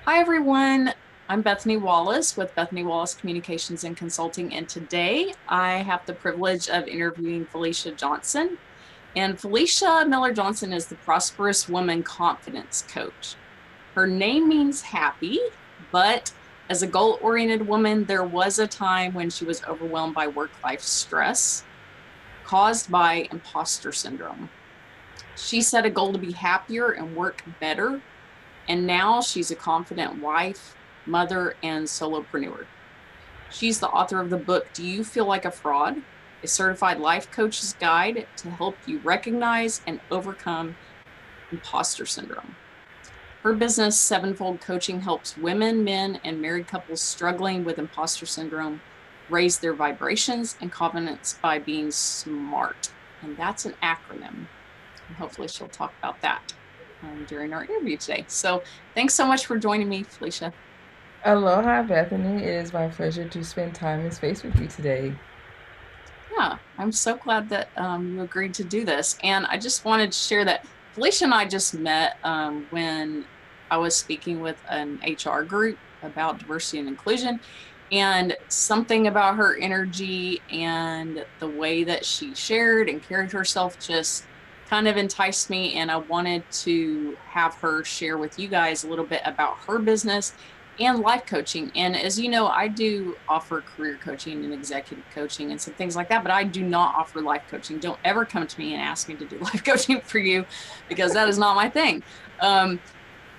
Hi, everyone. I'm Bethany Wallace with Bethany Wallace Communications and Consulting. And today I have the privilege of interviewing Felicia Johnson. And Felicia Miller Johnson is the Prosperous Woman Confidence Coach. Her name means happy, but as a goal oriented woman, there was a time when she was overwhelmed by work life stress caused by imposter syndrome. She set a goal to be happier and work better, and now she's a confident wife, mother, and solopreneur. She's the author of the book, Do You Feel Like a Fraud? A certified life coach's guide to help you recognize and overcome imposter syndrome. Her business, Sevenfold Coaching, helps women, men, and married couples struggling with imposter syndrome raise their vibrations and confidence by being smart. And that's an acronym. And hopefully, she'll talk about that during our interview today. So, thanks so much for joining me, Felicia. Aloha, Bethany. It is my pleasure to spend time and space with you today. Yeah, I'm so glad that you agreed to do this. And I just wanted to share that Felicia and I just met when I was speaking with an HR group about diversity and inclusion. And something about her energy and the way that she shared and carried herself just kind of enticed me. And I wanted to have her share with you guys a little bit about her business and life coaching. And as you know, I do offer career coaching and executive coaching and some things like that, but I do not offer life coaching. Don't ever come to me and ask me to do life coaching for you because that is not my thing.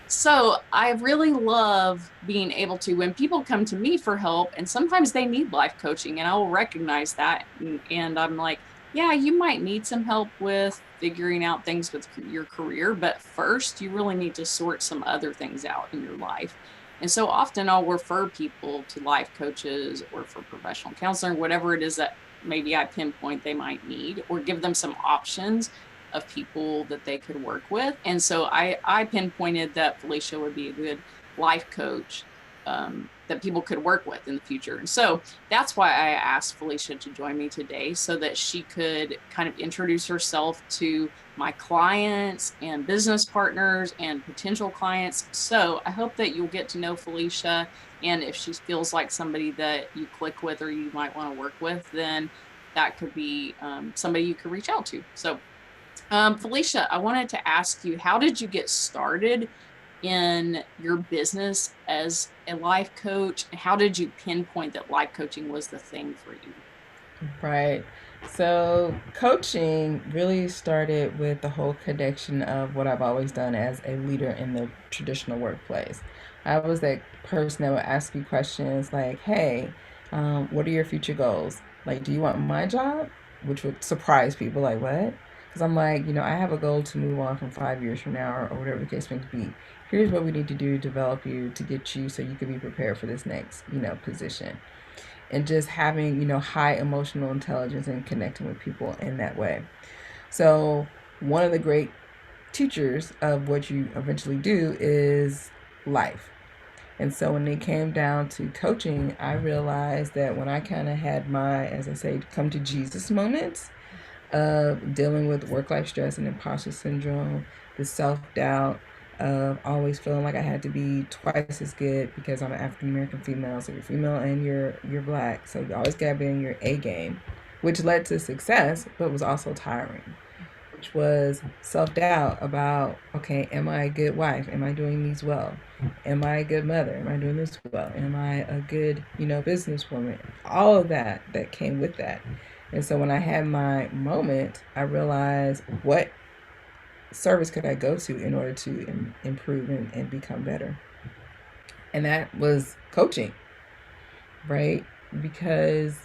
So I really love being able to, when people come to me for help, and sometimes they need life coaching, and I will recognize that. And I'm like, yeah, you might need some help with figuring out things with your career, but first, you really need to sort some other things out in your life. And so often I'll refer people to life coaches or for professional counseling, whatever it is that maybe I pinpoint they might need, or give them some options of people that they could work with. And so I pinpointed that Felicia would be a good life coach that people could work with in the future. And so that's why I asked Felicia to join me today so that she could kind of introduce herself to my clients and business partners and potential clients. So I hope that you'll get to know Felicia. And if she feels like somebody that you click with or you might want to work with, then that could be somebody you could reach out to. So Felicia, I wanted to ask you, how did you get started in your business as a life coach? How did you pinpoint that life coaching was the thing for you? Right. So, coaching really started with the whole connection of what I've always done as a leader in the traditional workplace. I was that person that would ask you questions like, hey, what are your future goals? Like, do you want my job? Which would surprise people, like, what? Because I'm like, I have a goal to move on from 5 years from now or whatever the case may be. Here's what we need to do to develop you to get you so you can be prepared for this next, position, and just having high emotional intelligence and connecting with people in that way. So one of the great teachers of what you eventually do is life. And so when it came down to coaching, I realized that when I kind of had my, as I say, come to Jesus moments of dealing with work life stress and imposter syndrome, the self doubt of always feeling like I had to be twice as good because I'm an African American female. So you're female and you're black, so you always gotta be in your A game, which led to success, but was also tiring. Which was self doubt about, okay, am I a good wife? Am I doing these well? Am I a good mother? Am I doing this well? Am I a good, businesswoman? All of that came with that. And so when I had my moment, I realized what service could I go to in order to improve and become better. And that was coaching, right? Because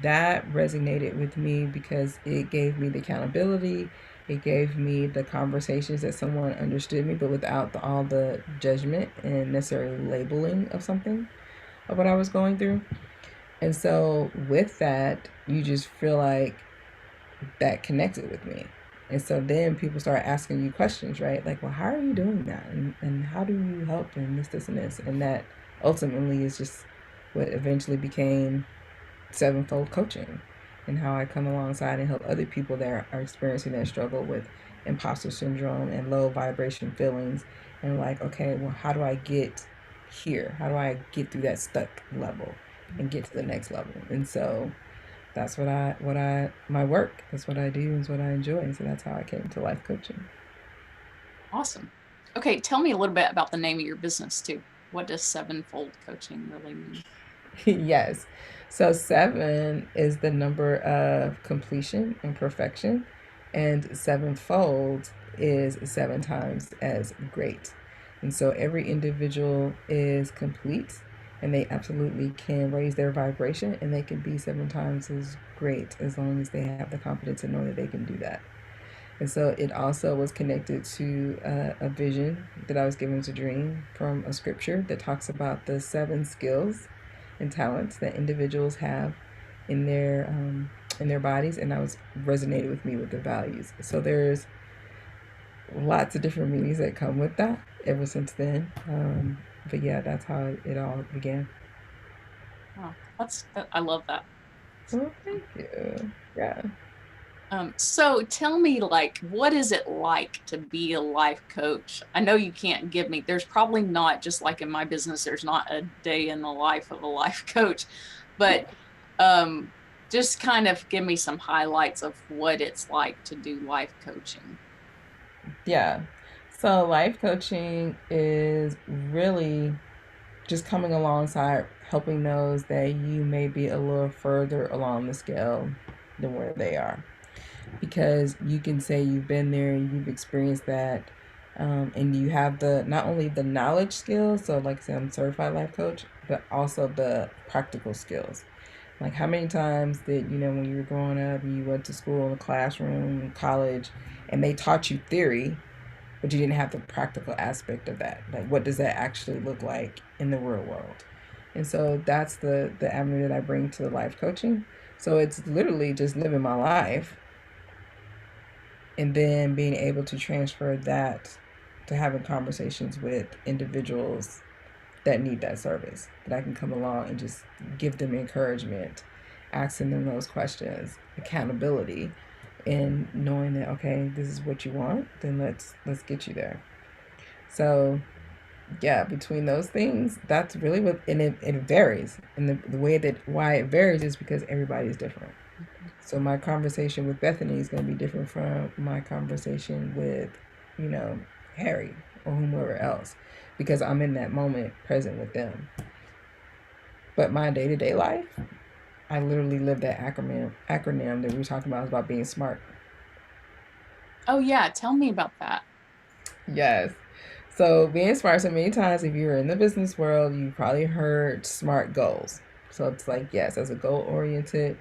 that resonated with me because it gave me the accountability. It gave me the conversations that someone understood me, but without all the judgment and necessarily labeling of something of what I was going through. And so with that, you just feel like that connected with me. And so then people start asking you questions, right? Like, well, how are you doing that? And how do you help? And this, and this. And that ultimately is just what eventually became Sevenfold Coaching, and how I come alongside and help other people that are experiencing that struggle with imposter syndrome and low vibration feelings. And like, okay, well, how do I get here? How do I get through that stuck level and get to the next level? And so that's my work. That's what I do. Is what I enjoy. And so that's how I came to life coaching. Awesome. Okay, tell me a little bit about the name of your business too. What does Sevenfold Coaching really mean? Yes. So seven is the number of completion and perfection, and sevenfold is seven times as great. And so every individual is complete, and they absolutely can raise their vibration, and they can be seven times as great as long as they have the confidence and know that they can do that. And so it also was connected to a vision that I was given to dream from a scripture that talks about the seven skills and talents that individuals have in their bodies, and that was resonated with me with the values. So there's lots of different meanings that come with that ever since then. But yeah, that's how it all began. Oh, I love that. Well, thank you. Yeah. So tell me, like, what is it like to be a life coach? I know you can't give me, there's probably not, just like in my business, there's not a day in the life of a life coach, but um, just kind of give me some highlights of what it's like to do life coaching. Yeah. So life coaching is really just coming alongside helping those that you may be a little further along the scale than where they are, because you can say you've been there, you've experienced that, and you have the not only the knowledge skills, so like I said, I'm a certified life coach, but also the practical skills. Like how many times did when you were growing up, you went to school in the classroom, college, and they taught you theory, but you didn't have the practical aspect of that. Like, what does that actually look like in the real world? And so that's the avenue that I bring to the life coaching. So it's literally just living my life and then being able to transfer that to having conversations with individuals that need that service. That I can come along and just give them encouragement, asking them those questions, accountability, and knowing that okay, this is what you want, then let's get you there. So yeah, between those things, that's really what, and it varies. And the way that why it varies is because everybody is different. So my conversation with Bethany is going to be different from my conversation with, you know, Harry or whomever else, because I'm in that moment present with them. But my day to day life, I literally live that acronym that we were talking about, is about being smart. Oh yeah, tell me about that. Yes. So being smart, so many times if you're in the business world, you probably heard SMART goals. So it's like, yes, as a goal oriented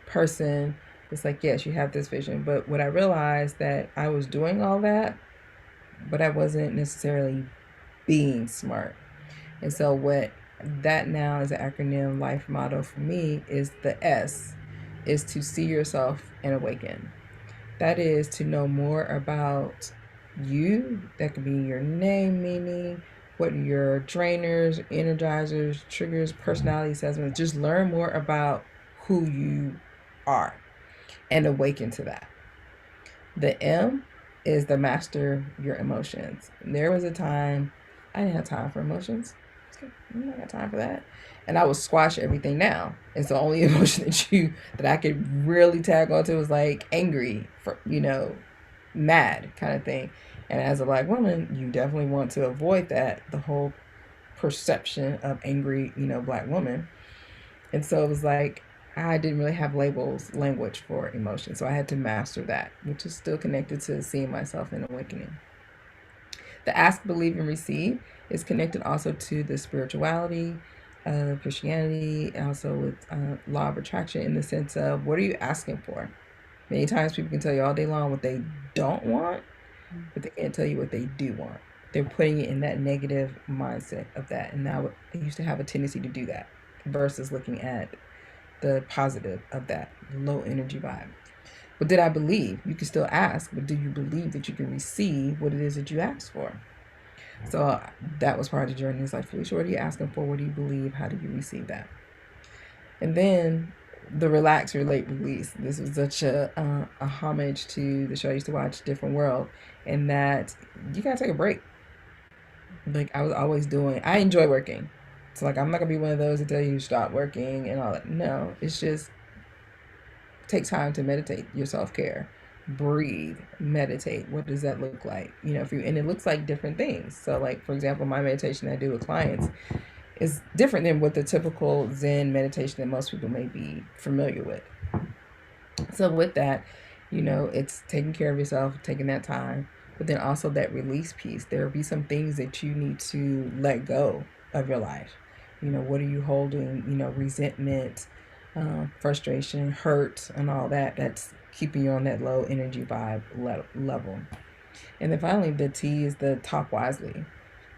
person, it's like, yes, you have this vision. But what I realized that I was doing all that, but I wasn't necessarily being smart. And so what that now is an acronym life motto for me is the S is to see yourself and awaken. That is to know more about you. That could be your name, meaning, what are your drainers, energizers, triggers, personality assessments. Just learn more about who you are and awaken to that. The M is the master your emotions. There was a time I didn't have time for emotions. I don't got time for that. And I would squash everything down. And so only emotion that I could really tag onto was like angry, for mad kind of thing. And as a black woman, you definitely want to avoid that, the whole perception of angry, black woman. And so it was like I didn't really have language for emotion. So I had to master that, which is still connected to seeing myself and awakening. The ask, believe, and receive is connected also to the spirituality of Christianity, and also with law of attraction, in the sense of what are you asking for? Many times people can tell you all day long what they don't want, but they can't tell you what they do want. They're putting it in that negative mindset of that. And now I used to have a tendency to do that versus looking at the positive of that low energy vibe. But did I believe? You can still ask, but do you believe that you can receive what it is that you asked for? So that was part of the journey. It's like, Felicia, what are you asking for? What do you believe? How do you receive that? And then the relax, relate, release. This was such a homage to the show I used to watch, Different World, in that you gotta take a break. Like I was always doing. I enjoy working, so like I'm not gonna be one of those that tell you to stop working and all that. No, it's just take time to meditate. Your self care, breathe, meditate. What does that look like? You know, if you and it looks like different things. So like for example, my meditation I do with clients is different than what the typical Zen meditation that most people may be familiar with. So with that, you know, it's taking care of yourself, taking that time, but then also that release piece. There will be some things that you need to let go of your life. You know, what are you holding? You know, resentment, frustration, hurt, and all that. That's keeping you on that low energy vibe level. And then finally, the T is the talk wisely.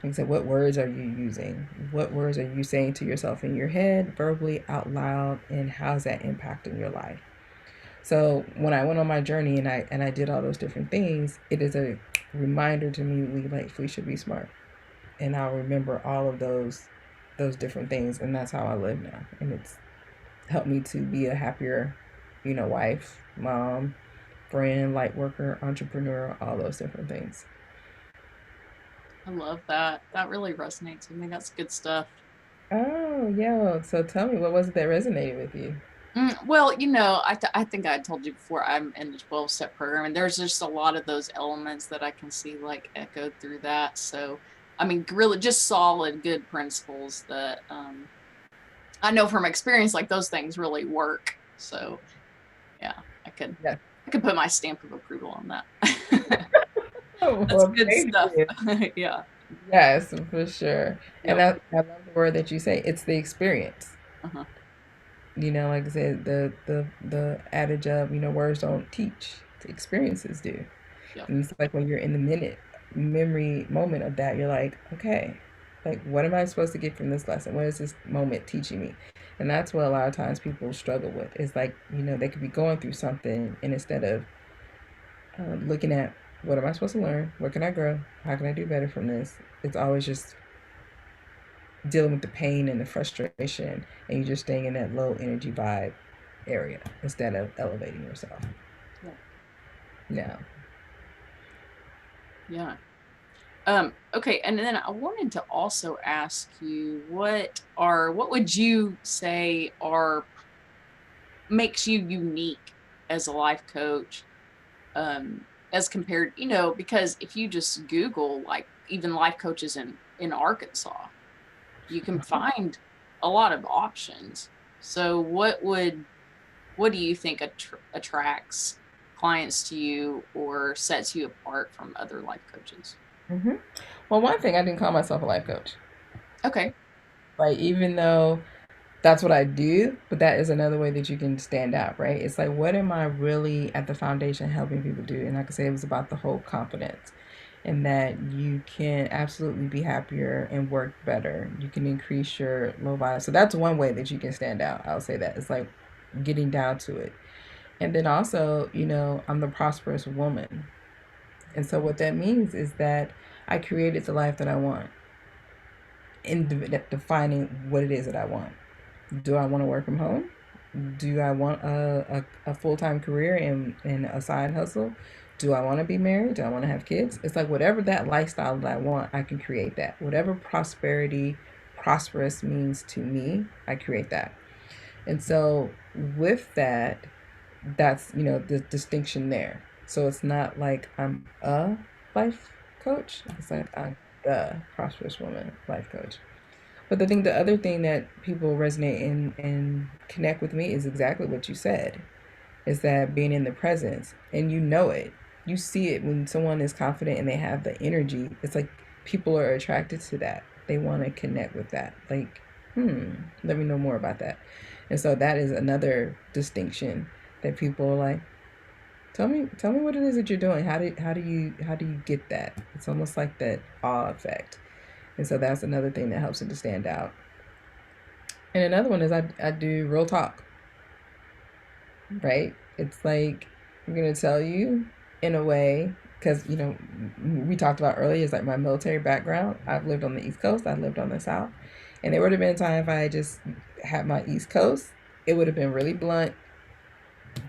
Like I said, what words are you using? What words are you saying to yourself in your head, verbally, out loud, and how's that impacting your life? So when I went on my journey and I did all those different things, it is a reminder to me like Felicia be smart. And I'll remember all of those different things and that's how I live now. And it's helped me to be a happier, you know, wife, mom, friend, light worker, entrepreneur, all those different things. I love that. That really resonates with me. That's good stuff. Oh, yeah. So tell me, what was it that resonated with you? Well, I think I told you before I'm in the 12-step program, and there's just a lot of those elements that I can see like echoed through that. So, I mean, really just solid, good principles that I know from experience, like those things really work. So, yeah, I could Yeah. I could put my stamp of approval on that. Oh, That's well, good thank stuff. you. Yeah. Yes, for sure. And Yep. I love the word that you say. It's the experience. Uh-huh. You know, like I said, the adage of, you know, words don't teach, the experiences do. Yep. And it's like when you're in the memory moment of that, you're like, okay, like what am I supposed to get from this lesson? What is this moment teaching me? And that's what a lot of times people struggle with. It's like, you know, they could be going through something, and instead of looking at what am I supposed to learn? What can I grow? How can I do better from this? It's always just dealing with the pain and the frustration, and you're just staying in that low energy vibe area instead of elevating yourself. Yeah. Yeah. Yeah. Okay, and then I wanted to also ask you what would you say are makes you unique as a life coach, as compared, because if you just Google like even life coaches in Arkansas, you can find a lot of options. So what do you think attracts clients to you or sets you apart from other life coaches? hmm Well, one thing, I didn't call myself a life coach. Okay. Like, even though that's what I do, but that is another way that you can stand out, right? It's like, what am I really at the foundation helping people do? And like I said, it was about the whole confidence and that you can absolutely be happier and work better. You can increase your low vibe. So that's one way that you can stand out. I'll say that. It's like getting down to it. And then also, you know, I'm the prosperous woman. And so what that means is that I created the life that I want in defining what it is that I want. Do I want to work from home? Do I want a full time career and a side hustle? Do I want to be married? Do I want to have kids? It's like whatever that lifestyle that I want, I can create that. Whatever prosperous means to me, I create that. And so with that, that's, you know, the distinction there. So it's not like I'm a life coach. It's like I'm the prosperous woman life coach. But the other thing that people resonate and connect with me is exactly what you said. Is that being in the presence, and you know it, you see it when someone is confident and they have the energy. It's like people are attracted to that. They want to connect with that. Like, let me know more about that. And so that is another distinction that people are like, tell me what it is that you're doing. How do you get that? It's almost like that awe effect. And so that's another thing that helps it to stand out. And another one is I do real talk, right? It's like I'm going to tell you in a way, because, you know, we talked about earlier, is like my military background. I've lived on the East Coast, I've lived on the South. And there would have been a time if I just had my East Coast, it would have been really blunt,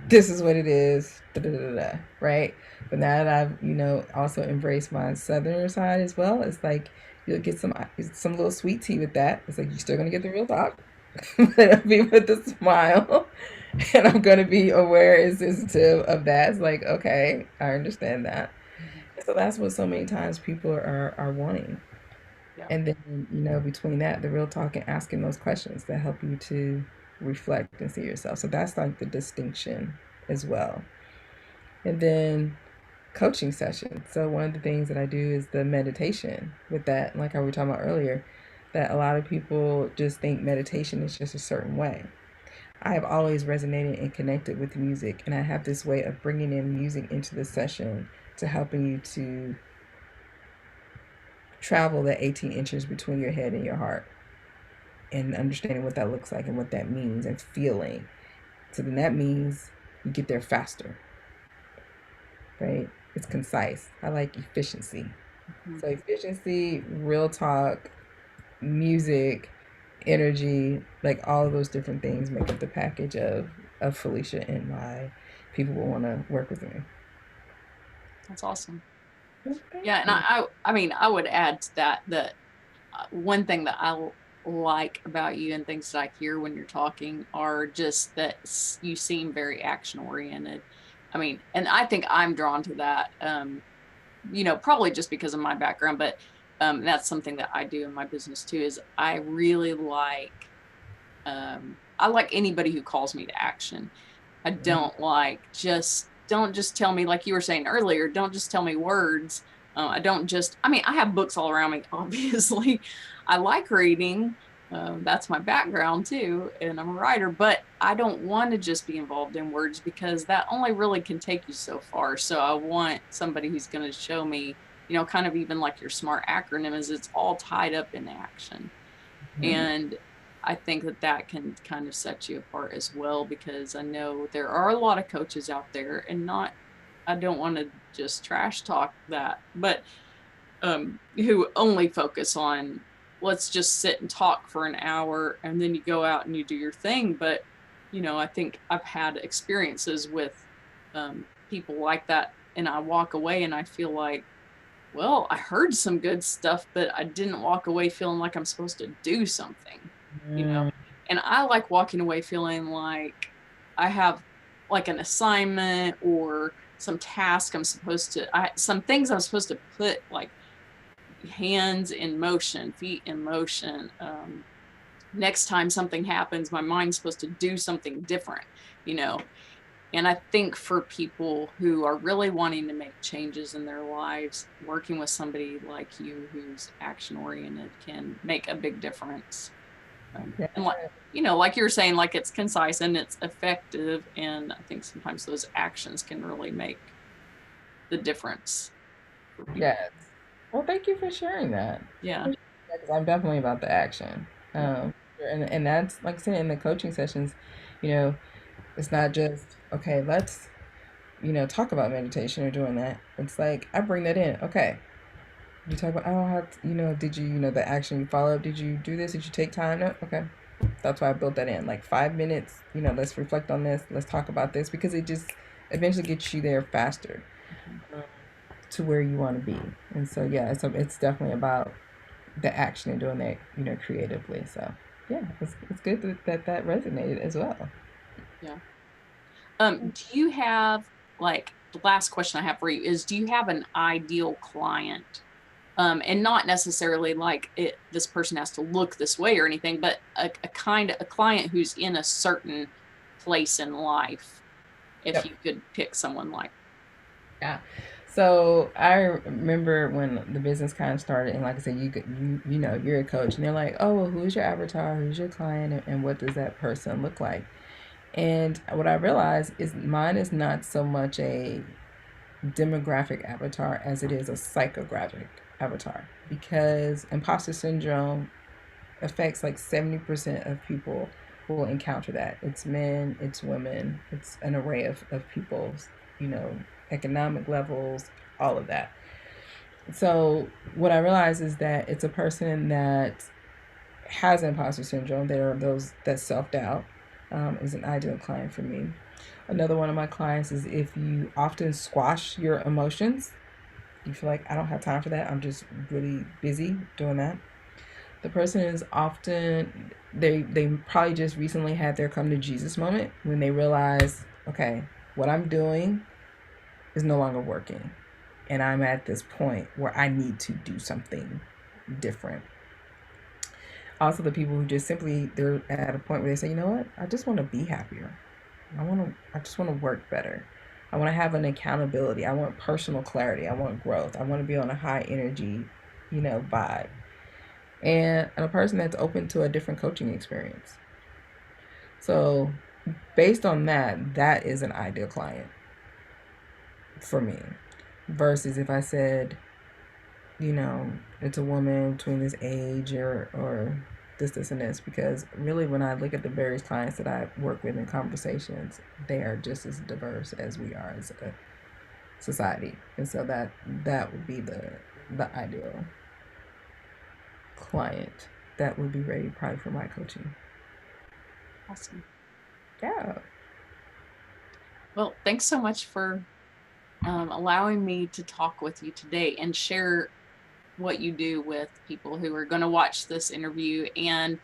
This is what it is, da, da, da, da, da, right? But now that I've, also embraced my southerner side as well, it's like you'll get some little sweet tea with that. It's like you're still gonna get the real talk, but it'll be with a smile, and I'm gonna be aware and sensitive of that. It's like, okay, I understand that. Mhm. So that's what so many times people are wanting. Yeah. And then, between that, the real talk and asking those questions that help you to reflect and see yourself. So that's like the distinction as well. And then coaching sessions. So one of the things that I do is the meditation with that, like I were talking about earlier, that a lot of people just think meditation is just a certain way. I have always resonated and connected with music, and I have this way of bringing in music into the session to helping you to travel the 18 inches between your head and your heart and understanding what that looks like and what that means and feeling. So then that means you get there faster, right? It's concise. I like efficiency. Mhm. So efficiency, real talk, music, energy, like all of those different things make up the package of Felicia and why people will want to work with me. That's awesome. Well, thank Yeah, and you. I mean, I would add to that that one thing that like about you and things that I hear when you're talking are just that you seem very action oriented. I mean, and I think I'm drawn to that. Probably just because of my background, but that's something that I do in my business too. Is I really I like anybody who calls me to action. I don't just tell me, like you were saying earlier, don't just tell me words. I don't just, I mean, I have books all around me, obviously. I like reading. That's my background too, and I'm a writer, but I don't want to just be involved in words because that only really can take you so far. So I want somebody who's going to show me, kind of even like your SMART acronym is it's all tied up in action. Mhm. And I think that that can kind of set you apart as well, because I know there are a lot of coaches out there, and not, I don't want to just trash talk that, but who only focus on, let's just sit and talk for an hour and then you go out and you do your thing. But, I think I've had experiences with people like that, and I walk away and I feel like, well, I heard some good stuff, but I didn't walk away feeling like I'm supposed to do something, you know? Mm, And I like walking away feeling like I have like an assignment or some task some things I'm supposed to put, like hands in motion, feet in motion. Next time something happens, my mind's supposed to do something different, you know? And I think for people who are really wanting to make changes in their lives, working with somebody like you who's action oriented can make a big difference. yeah. And like you were saying, like it's concise and it's effective. And I think sometimes those actions can really make the difference for people. Yes. Well, thank you for sharing that. Yeah. Because I'm definitely about the action. Yeah. And that's like I said in the coaching sessions, you know, it's not just okay, let's talk about meditation or doing that. It's like I bring that in. Okay, you talk about I don't have to, did you the action you follow up? Did you do this? Did you take time? No, okay. That's why I built that in. Like 5 minutes. Let's reflect on this. Let's talk about this because it just eventually gets you there faster Mhm. to where you want to be. And so yeah, it's definitely about the action and doing that creatively. So yeah, it's good that resonated as well. Yeah. Do you have, like, the last question I have for you is, do you have an ideal client? And not necessarily like this person has to look this way or anything, but a client who's in a certain place in life. If Yep. you could pick someone like, Yeah. So I remember when the business kind of started, and like I said, you're a coach, and they're like, oh, well, who's your avatar, who's your client, and what does that person look like? And what I realized is mine is not so much a demographic avatar as it is a psychographic avatar because imposter syndrome affects like 70% of people who will encounter that. It's men, it's women, it's an array of people's, you know, economic levels, all of that. So what I realize is that it's a person that has imposter syndrome. There are those that self doubt is an ideal client for me. Another one of my clients is if you often squash your emotions, you feel like I don't have time for that. I'm just really busy doing that. The person is often they probably just recently had their come to Jesus moment when they realize, okay, what I'm doing is no longer working. And I'm at this point where I need to do something different. Also, the people who just simply they're at a point where they say, you know what, I just want to be happier. I just want to work better. I want to have an accountability. I want personal clarity. I want growth. I want to be on a high energy, vibe. And a person that's open to a different coaching experience. So, based on that, that is an ideal client for me. Versus if I said, it's a woman between this age or this, and this, because really when I look at the various clients that I work with in conversations, they are just as diverse as we are as a society. And so that would be the ideal client that would be ready probably for my coaching. Awesome. Yeah. Well, thanks so much for allowing me to talk with you today and share what you do with people who are going to watch this interview and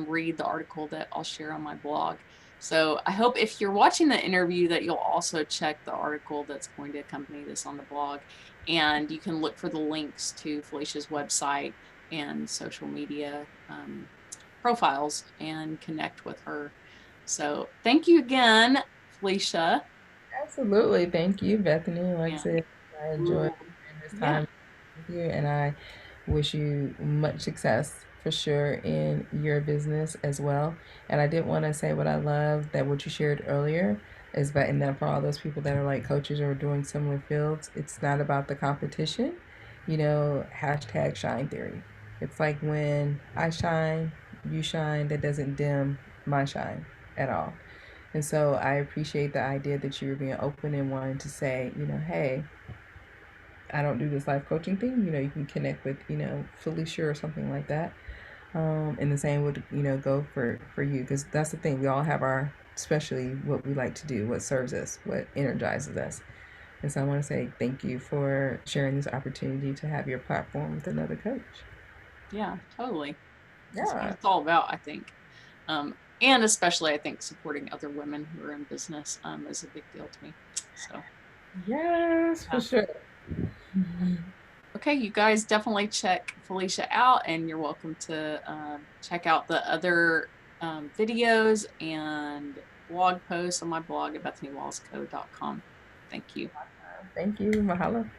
read the article that I'll share on my blog. So I hope if you're watching the interview that you'll also check the article that's going to accompany this on the blog. And you can look for the links to Felicia's website and social media profiles and connect with her. So thank you again, Felicia. Absolutely. Thank you, Bethany. Like I And said, I enjoyed this yeah, time with you, and I wish you much success for sure in your business as well. And I did want to say what I love that what you shared earlier is that, and then for all those people that are like coaches or doing similar fields, it's not about the competition, hashtag shine theory. It's like when I shine, you shine, that doesn't dim my shine at all. And so I appreciate the idea that you were being open and wanting to say, hey, I don't do this life coaching thing. You can connect with, Felicia or something like that. And the same would, go for you, because that's the thing. We all have our, especially what we like to do, what serves us, what energizes us. And so I want to say thank you for sharing this opportunity to have your platform with another coach. yeah, totally. That's what Yeah. it's all about, I think. And especially, I think supporting other women who are in business is a big deal to me. So, Yes, for yeah. sure. Okay, you guys definitely check Felicia out, and you're welcome to check out the other videos and blog posts on my blog at bethanywallsco.com. Thank you. Thank you. Mahalo.